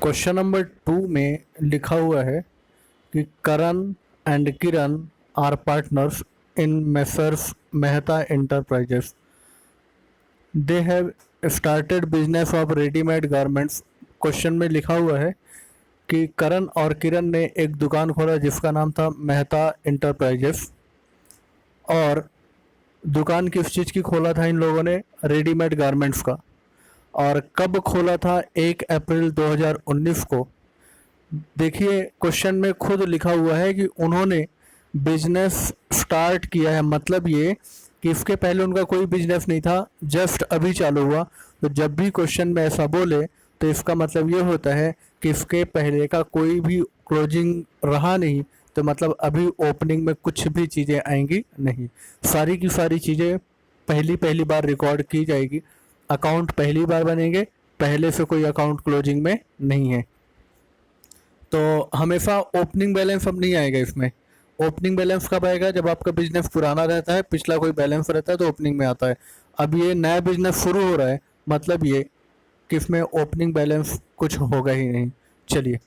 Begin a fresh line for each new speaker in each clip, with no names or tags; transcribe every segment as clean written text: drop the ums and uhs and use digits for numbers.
Question number 2 में लिखा हुआ है कि Karan and Kiran are partners in Messrs Mehta Enterprises. They have started business of readymade garments. Question में लिखा हुआ है कि करण और किरण ने एक दुकान खोला जिसका नाम था मेहता एंटरप्राइजेस। और दुकान किस चीज़ की खोला था इन लोगों ने? रेडीमेड गारमेंट्स का। और कब खोला था? 1 अप्रैल 2019 को। देखिए क्वेश्चन में खुद लिखा हुआ है कि उन्होंने बिजनेस स्टार्ट किया है, मतलब ये कि इसके पहले उनका कोई बिजनेस नहीं था, जस्ट अभी चालू हुआ। तो जब भी क्वेश्चन में ऐसा बोले तो इसका मतलब ये होता है कि इसके पहले का कोई भी क्लोजिंग रहा नहीं, तो मतलब अभी ओपनिंग में कुछ भी चीज़ें आएंगी नहीं। सारी की सारी चीज़ें पहली पहली बार रिकॉर्ड की जाएगी। अकाउंट पहली बार बनेंगे, पहले से कोई अकाउंट क्लोजिंग में नहीं है। तो हमेशा ओपनिंग बैलेंस अब नहीं आएगा इसमें। ओपनिंग बैलेंस कब आएगा? जब आपका बिजनेस पुराना रहता है, पिछला कोई बैलेंस रहता है तो ओपनिंग में आता है। अब ये नया बिजनेस शुरू हो रहा है, मतलब ये कि इसमें ओपनिंग बैलेंस कुछ होगा ही नहीं। चलिए,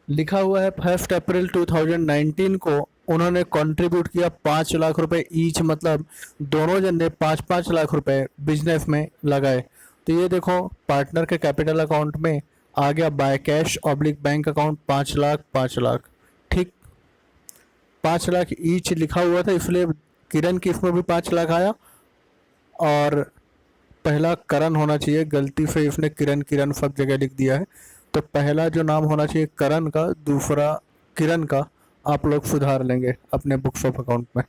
लिखा हुआ है 1 अप्रैल 2019 को उन्होंने कंट्रीब्यूट किया 5 लाख रुपए ईच, मतलब दोनों जन ने 5-5 लाख रुपए बिजनेस में लगाए। तो ये देखो पार्टनर के कैपिटल अकाउंट में आ गया by cash oblique bank account 5 lakh 5 lakh. ठीक, 5 लाख ईच लिखा हुआ था, इसलिए किरण की इसमें भी 5 लाख आया। और पहला करण होना चाहिए, गलती से इसने किरण किरण सब जगह लिख दिया है। तो पहला जो नाम होना चाहिए करण का, दूसरा किरण का। आप लोग सुधार लेंगे अपने बुक्स ऑफ अकाउंट में,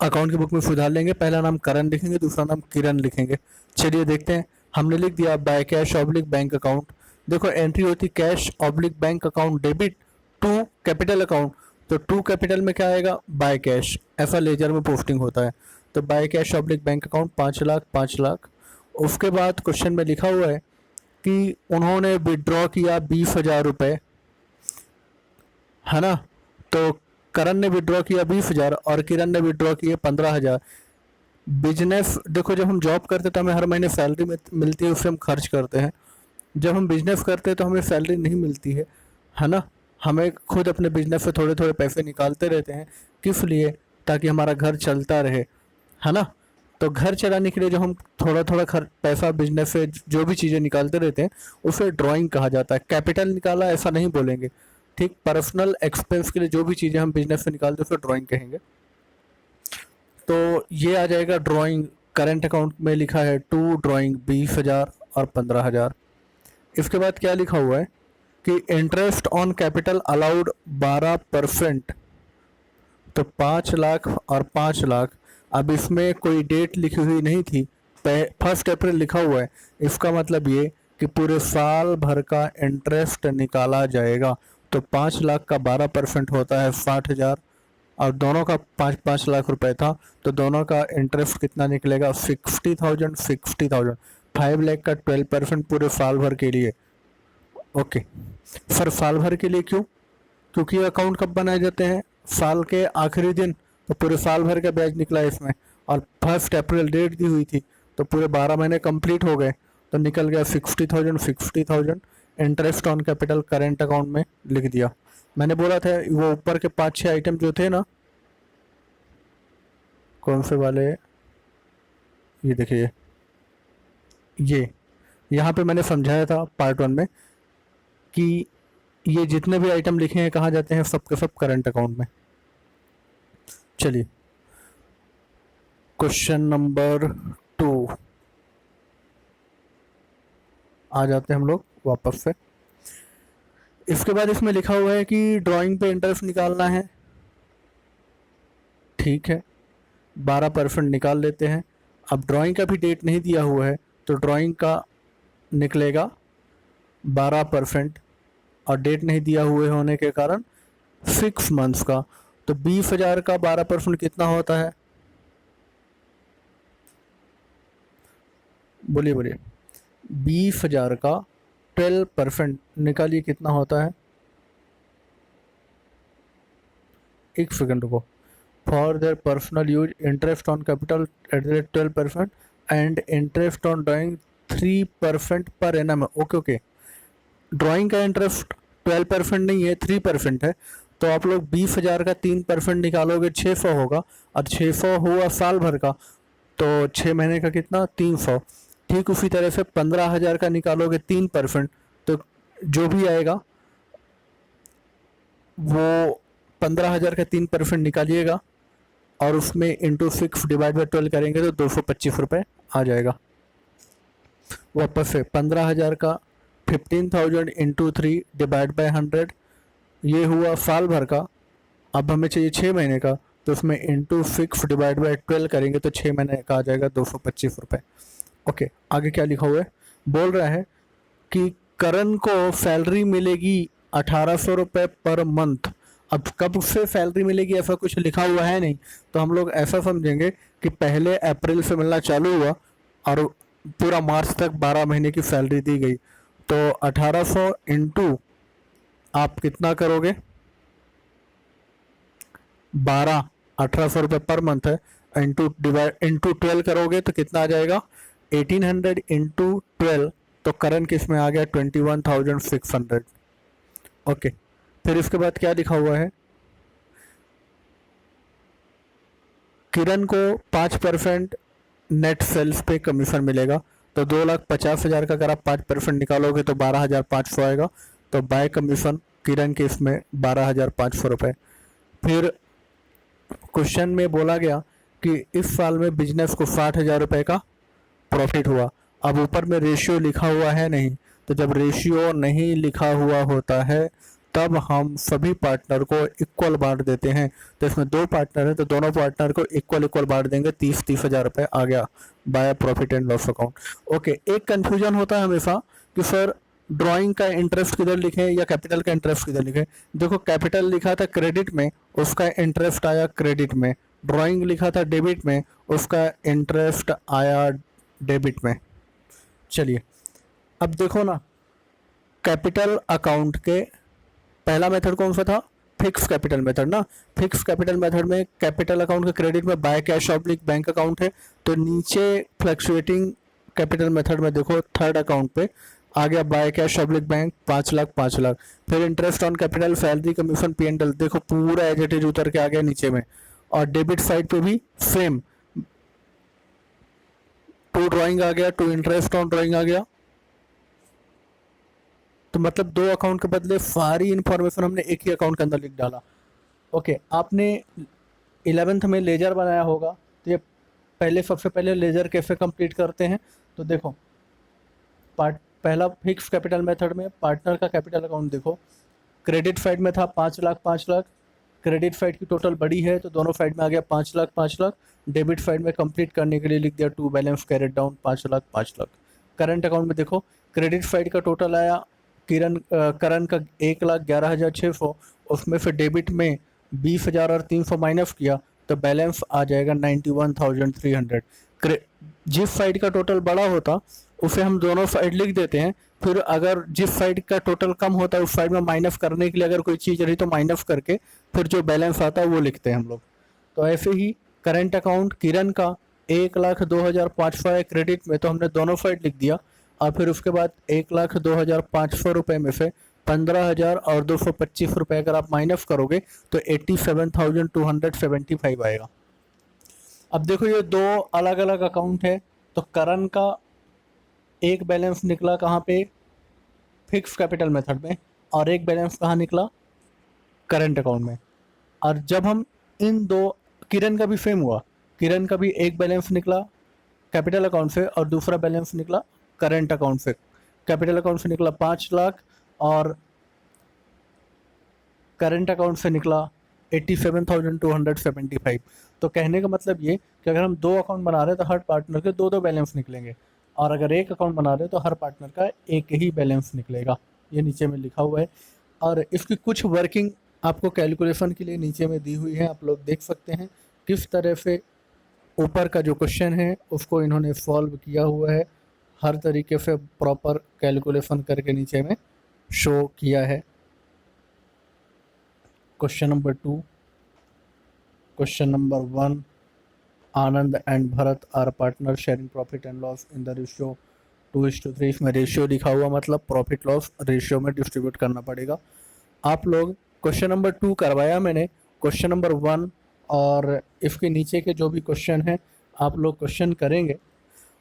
अकाउंट की बुक में सुधार लेंगे। पहला नाम करण लिखेंगे, दूसरा नाम किरण लिखेंगे। चलिए देखते हैं। हमने लिख दिया by cash oblique bank account. देखो एंट्री होती cash oblique bank account debit to capital account. तो टू कैपिटल में क्या आएगा? By cash. ऐसा लेजर में पोस्टिंग होता है। तो by cash oblique bank account 5 lakh 5 lakh. उसके बाद क्वेश्चन में लिखा हुआ है कि उन्होंने विड्रॉ किया 20,000 रुपये, है ना। तो करण ने विड्रॉ किया 20,000 और किरण ने विड्रॉ किए 15,000। बिजनेस देखो, जब हम जॉब करते तो हमें हर महीने सैलरी मिलती है, उससे हम खर्च करते हैं। जब हम बिजनेस करते हैं तो हमें सैलरी नहीं मिलती है ना। हमें खुद अपने बिजनेस से थोड़े थोड़े पैसे निकालते रहते हैं। किस लिए? ताकि हमारा घर चलता रहे, है ना। तो घर चलाने के लिए जो हम थोड़ा थोड़ा पैसा बिजनेस से जो भी चीज़ें निकालते रहते हैं उसे ड्राइंग कहा जाता है। कैपिटल निकाला ऐसा नहीं बोलेंगे, ठीक। पर्सनल एक्सपेंस के लिए जो भी चीज़ें हम बिजनेस से निकालते हैं उसे ड्राइंग कहेंगे। तो ये आ जाएगा ड्राइंग। करंट अकाउंट में लिखा है टू ड्राइंग 20,000 और 15,000। इसके बाद क्या लिखा हुआ है कि इंटरेस्ट ऑन कैपिटल अलाउड 12%। तो 5 लाख और 5 लाख। अब इसमें कोई डेट लिखी हुई नहीं थी, 1 अप्रैल लिखा हुआ है। इसका मतलब ये कि पूरे साल भर का इंटरेस्ट निकाला जाएगा। तो 5 लाख का 12% होता है 60,000, और दोनों का 5-5 लाख रुपए था। तो दोनों का इंटरेस्ट कितना निकलेगा? 60,000 60,000। 5 लाख का 12% पूरे साल भर के लिए। ओके सर, साल भर के लिए क्यों? क्योंकि अकाउंट कब बनाए जाते हैं? साल के आखिरी दिन। तो पूरे साल भर का ब्याज निकला इसमें। और 1 अप्रैल डेट दी हुई थी, तो पूरे 12 महीने कंप्लीट हो गए। तो निकल गया 60,000 60,000। Interest on capital current account में लिख दिया। मैंने बोला था वो ऊपर के 5-6 आइटम जो थे ना, कौन से वाले? ये देखिए, ये यहाँ पे मैंने समझाया था पार्ट 1 में कि ये जितने भी आइटम लिखे हैं कहाँ जाते हैं? सब के सब करंट अकाउंट में। चलिए, क्वेश्चन नंबर 2 आ जाते हैं हम लोग वापस से। इसके बाद इसमें लिखा हुआ है कि ड्राइंग पे इंटरेस्ट निकालना है। ठीक है, 12% निकाल लेते हैं। अब ड्राइंग का भी डेट नहीं दिया हुआ है, तो ड्राइंग का निकलेगा 12%। और डेट नहीं दिया हुए होने के कारण 6 मंथ्स का। तो 20,000 का 12% कितना होता है? बोलिए बोलिए। 20,000 का 12% निकालिए, कितना होता है? एक सेकंड रुको। For their personal use interest on capital at the rate 12% and interest on drawing 3% per annum है। ओके ओके, ड्राइंग का इंटरेस्ट 12% नहीं है, 3% है। तो आप लोग 20,000 का 3% निकालोगे 600 होगा, और 600 हुआ साल भर का, तो 6 महीने का कितना, 300। ठीक उसी तरह से 15,000 का निकालोगे 3%, तो जो भी आएगा वो 15,000 का 3% निकालिएगा, और उसमें इंटू 6 डिवाइड बाई 12 करेंगे तो 225 रुपये आ जाएगा। वापस से 15,000 का 15,000 इंटू 3 डिवाइड बाई 100, ये हुआ साल भर का। अब हमें चाहिए 6 महीने का, तो उसमें इंटू 6 डिवाइड बाई 12 करेंगे तो 6 महीने का आ जाएगा 225 रुपये। ओके, आगे क्या लिखा हुआ है, बोल रहा है कि करण को सैलरी मिलेगी 1,800 रुपये पर मंथ। अब कब से सैलरी मिलेगी ऐसा कुछ लिखा हुआ है नहीं, तो हम लोग ऐसा समझेंगे कि पहले अप्रैल से मिलना चालू हुआ और पूरा मार्च तक 12 महीने की सैलरी दी गई। तो 1,800 इंटू आप कितना करोगे, 12, 1,800 रुपये पर मंथ है, इंटू 12 करोगे तो कितना आ जाएगा, 1,800 इंटू 12, तो करंट किस में आ गया, 21,600। ओके, फिर इसके बाद क्या लिखा हुआ है, किरण को 5% नेट सेल्स पे कमीशन मिलेगा। तो 2,50,000 का अगर आप 5% निकालोगे तो 12,500 आएगा। तो बाय कमीशन किरण के इसमें 12,500 रुपये। फिर क्वेश्चन में बोला गया कि इस साल में बिजनेस को 60,000 रुपये का प्रॉफिट हुआ। अब ऊपर में रेशियो लिखा हुआ है नहीं, तो जब रेशियो नहीं लिखा हुआ होता है तब हम सभी पार्टनर को इक्वल बांट देते हैं। तो इसमें 2 पार्टनर हैं तो दोनों पार्टनर को इक्वल बांट देंगे, 30,000 रुपये आ गया by profit and loss account. Okay, एक कंफ्यूजन होता है हमेशा कि सर ड्राइंग का इंटरेस्ट किधर लिखें या कैपिटल का इंटरेस्ट किधर लिखें। देखो, कैपिटल लिखा था क्रेडिट में, उसका इंटरेस्ट आया क्रेडिट में। ड्राइंग लिखा था डेबिट में, उसका इंटरेस्ट आया डेबिट में। चलिए अब देखो ना, कैपिटल अकाउंट के पहला मेथड कौन सा था, फिक्स कैपिटल मेथड ना। फिक्स कैपिटल मेथड में कैपिटल अकाउंट के क्रेडिट में bye cash oblique bank account है, तो नीचे फ्लक्चुएटिंग कैपिटल मेथड में देखो थर्ड अकाउंट पे आ गया by cash oblique bank 5 lakh 5 lakh. फिर interest on capital, salary, commission, P&L, देखो पूरा एज इट इज उतर के आ गया नीचे में। और डेबिट साइड पे भी सेम, टू ड्राइंग आ गया, टू इंटरेस्ट ऑन ड्राइंग आ गया। तो मतलब 2 अकाउंट के बदले सारी इंफॉर्मेशन हमने एक ही अकाउंट के अंदर लिख डाला। ओके, आपने 11th में लेजर बनाया होगा, तो ये सबसे पहले लेजर कैसे कंप्लीट करते हैं, तो देखो पहला फिक्स कैपिटल मेथड में पार्टनर का कैपिटल अकाउंट देखो, क्रेडिट साइड में था 5 लाख 5 लाख, क्रेडिट साइड की टोटल बड़ी है तो दोनों साइड में आ गया 5 लाख 5 लाख। डेबिट साइड में कंप्लीट करने के लिए लिख दिया to balance carried down 5 lakh 5 lakh. Current account में देखो, क्रेडिट साइड का टोटल आया करण का 1,11,600, उसमें से डेबिट में 20,000 और 300 माइनस किया तो बैलेंस आ जाएगा 91,300। जिस साइड का टोटल बड़ा होता उसे हम दोनों साइड लिख देते हैं, फिर अगर जिस साइड का टोटल कम होता है उस साइड में माइनस करने के लिए अगर कोई चीज़ रही तो माइनस करके फिर जो बैलेंस आता है वो लिखते हैं हम लोग। तो ऐसे ही करंट अकाउंट किरण का 1,02,500 है क्रेडिट में, तो हमने दोनों साइड लिख दिया। और फिर उसके बाद 1,02,500 रुपये में से 15,000 और 225 रुपये अगर आप माइनस करोगे तो 87,275 आएगा। अब देखो ये 2 अलग अलग अकाउंट है, तो करण का एक बैलेंस निकला कहाँ पे, फिक्स कैपिटल मेथड में, और एक बैलेंस कहाँ निकला, करंट अकाउंट में। और जब हम इन 2, किरण का भी सेम हुआ, किरण का भी एक बैलेंस निकला कैपिटल अकाउंट से और दूसरा बैलेंस निकला करंट अकाउंट से। कैपिटल अकाउंट से निकला 5 लाख और करंट अकाउंट से निकला 87,275। तो कहने का मतलब ये कि अगर हम 2 अकाउंट बना रहे हैं तो हर पार्टनर के 2-2 बैलेंस निकलेंगे, और अगर एक अकाउंट बना रहे हैं तो हर पार्टनर का एक ही बैलेंस निकलेगा। ये नीचे में लिखा हुआ है, और इसकी कुछ वर्किंग आपको कैलकुलेशन के लिए नीचे में दी हुई है, आप लोग देख सकते हैं किस तरह से ऊपर का जो क्वेश्चन है उसको इन्होंने सॉल्व किया हुआ है, हर तरीके से प्रॉपर कैलकुलेशन करके नीचे में शो किया है। Question number 2, question number 1, Anand and Bharat are partner sharing profit and loss in the ratio 2:3 इसमें रेशियो लिखा हुआ, मतलब प्रॉफिट लॉस रेशियो में डिस्ट्रीब्यूट करना पड़ेगा। आप लोग क्वेश्चन नंबर 2 करवाया मैंने, क्वेश्चन नंबर 1 और इसके नीचे के जो भी क्वेश्चन हैं आप लोग क्वेश्चन करेंगे।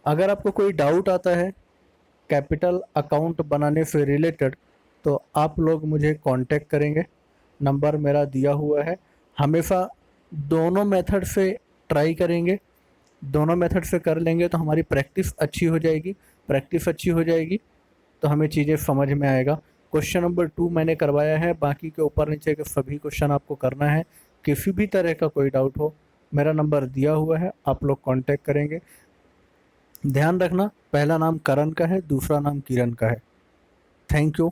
अगर आपको कोई डाउट आता है कैपिटल अकाउंट बनाने से रिलेटेड तो आप लोग मुझे कांटेक्ट करेंगे, नंबर मेरा दिया हुआ है। हमेशा दोनों मेथड से ट्राई करेंगे, दोनों मेथड से कर लेंगे तो हमारी प्रैक्टिस अच्छी हो जाएगी। प्रैक्टिस अच्छी हो जाएगी तो हमें चीज़ें समझ में आएगा। क्वेश्चन नंबर 2 मैंने करवाया है, बाकी के ऊपर नीचे के सभी क्वेश्चन आपको करना है। किसी भी तरह का कोई डाउट हो मेरा नंबर दिया हुआ है, आप लोग कांटेक्ट करेंगे। ध्यान रखना, पहला नाम करण का है, दूसरा नाम किरण का है। Thank you.